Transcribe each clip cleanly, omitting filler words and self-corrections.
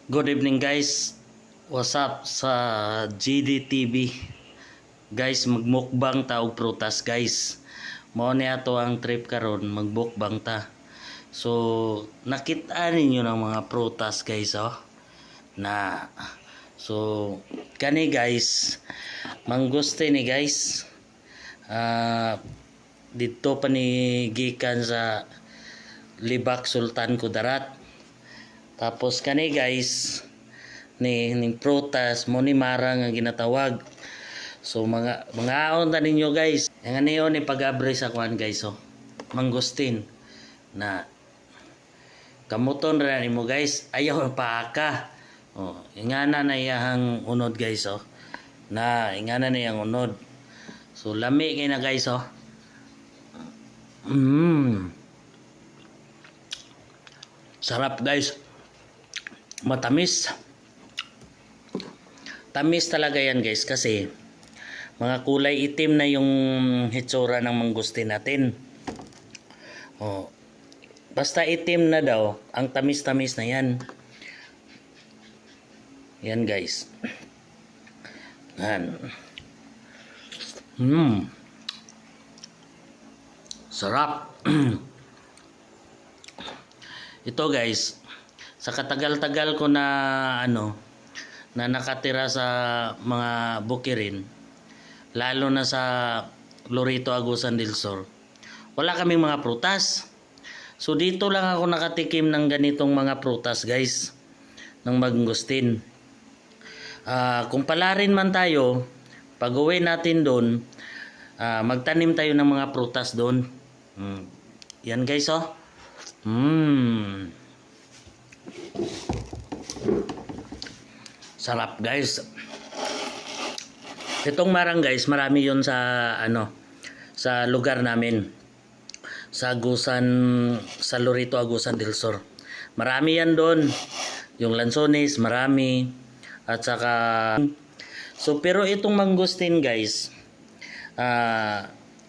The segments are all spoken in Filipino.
Good evening guys. What's up sa GDTV? Guys, magmukbang ta og prutas guys. Mao ni ato ang trip karon, magbukbang ta. So, nakita ninyo ng mga prutas guys oh. Na so kani guys, mangguste ni guys. Dito pa ni gikan sa Libak Sultan Kudarat. Tapos kani guys ning prutas mo ni marang nga ginatawag. So mga aon ta ninyo guys. Nga niyo ni pag-abre sa kuan guys oh. Mangustin na kamuton ra nimo guys. Ayaw paaka. Oh, ingana na iyang unod guys oh. Na ingana na iyang unod. So lami kay na guys oh. Sarap guys. Matamis. Tamis talaga yan guys kasi mga kulay itim na yung hitsura ng mangustin natin. Oh, basta itim na daw, ang tamis-tamis na yan. Yan guys. Yan. Sarap. Ito guys, sa katagal-tagal ko na na nakatira sa mga bukirin, lalo na sa Lorito, Agusan del Sur, wala kaming mga prutas. So dito lang ako nakatikim ng ganitong mga prutas guys, ng mangustin. Kung palarin man tayo, pag uwi natin doon, magtanim tayo ng mga prutas doon. Yan guys oh. Sarap guys. Itong marang guys, marami yon sa sa lugar namin. Sa Agusan, sa Lorito, Agusan del Sur. Marami yan doon. Yung lansones, marami. At saka so pero itong mangustin guys,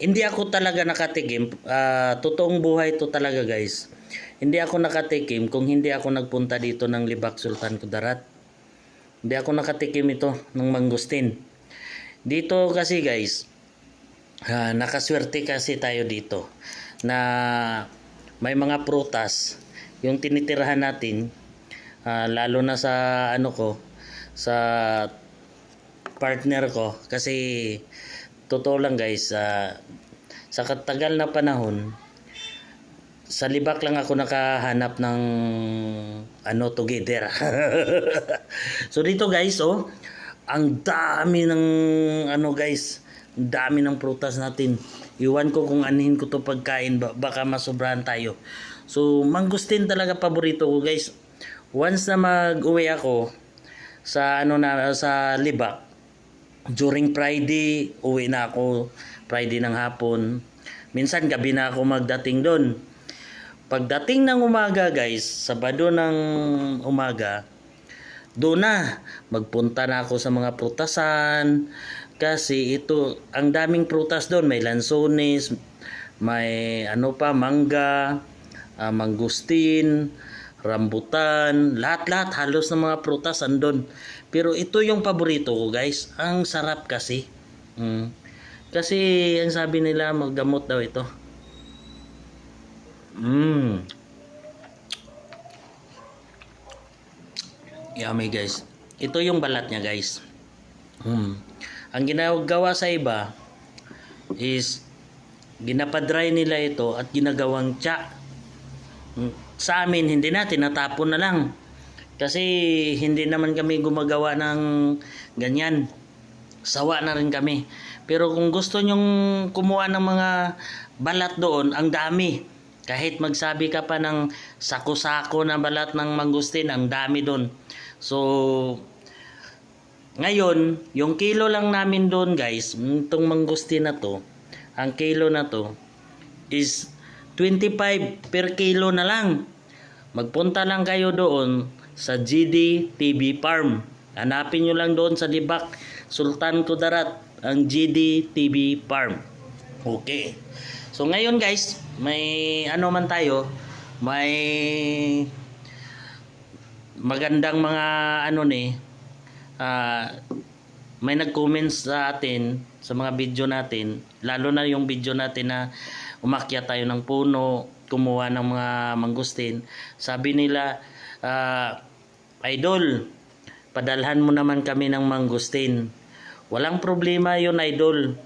hindi ako talaga nakatikim. Totoong buhay to talaga guys. Hindi ako nakatikim kung hindi ako nagpunta dito ng Libak Sultan Kudarat. Hindi ako nakatikim ito ng mangustin. Dito kasi guys, nakaswerte kasi tayo dito na may mga prutas yung tinitirahan natin, lalo na sa sa partner ko kasi totoo lang guys, sa katagal na panahon sa Libak lang ako nakahanap ng together. So dito guys oh, ang dami ng guys, ang dami ng prutas natin. Iwan ko kung anihin ko to pagkain, baka masobrahan tayo. So mangustin talaga paborito ko guys. Once na mag-uwi ako sa sa Libak, during Friday, uwi na ako Friday ng hapon. Minsan gabi na ako magdating doon. Pagdating ng umaga guys, Sabado ng umaga, doon na magpunta na ako sa mga prutasan kasi ito, ang daming prutas doon. May lansones, may mangga, mangustin, rambutan, lahat-lahat halos ng mga prutas andun. Pero ito yung paborito ko guys. Ang sarap kasi. Kasi ang sabi nila maggamot daw ito. Yummy guys. Ito yung balat niya guys. Ang ginagawa sa iba is ginapadry nila ito at ginagawang tsa. Sa amin hindi na, tinatapon na lang. Kasi hindi naman kami gumagawa ng ganyan. Sawa na rin kami. Pero kung gusto nyong kumuha ng mga balat doon, ang dami. Kahit magsabi ka pa ng sako-sako na balat ng mangustin, ang dami doon. So, ngayon, yung kilo lang namin doon guys, itong mangustin na to, ang kilo na to is 25 per kilo na lang. Magpunta lang kayo doon sa GDTV Farm. Hanapin nyo lang doon sa Libak Sultan Kudarat, ang GDTV Farm. Okay. So ngayon guys, may may magandang mga ano ni may nag-comment sa atin sa mga video natin, lalo na yung video natin na umakyat tayo ng puno, kumuha ng mga mangustin. Sabi nila, Idol, padalhan mo naman kami ng mangustin. Walang problema yun, Idol.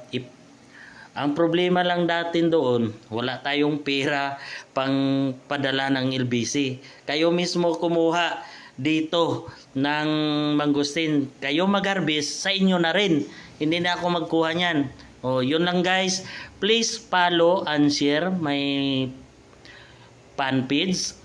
Ang problema lang natin doon, wala tayong pera pang padala ng LBC. Kayo mismo kumuha dito ng mangustin. Kayo mag-harvest, sa inyo na rin. Hindi na ako magkuha niyan. O, yun lang guys. Please follow and share my fan page.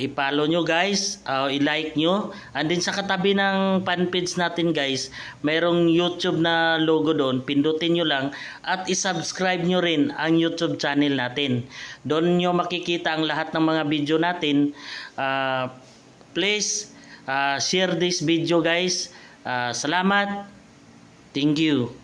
I-follow nyo guys, i-like nyo, and then sa katabi ng fan page natin guys, mayroong YouTube na logo doon, pindutin nyo lang at i-subscribe nyo rin ang YouTube channel natin. Doon nyo makikita ang lahat ng mga video natin. Please share this video guys. Salamat, thank you.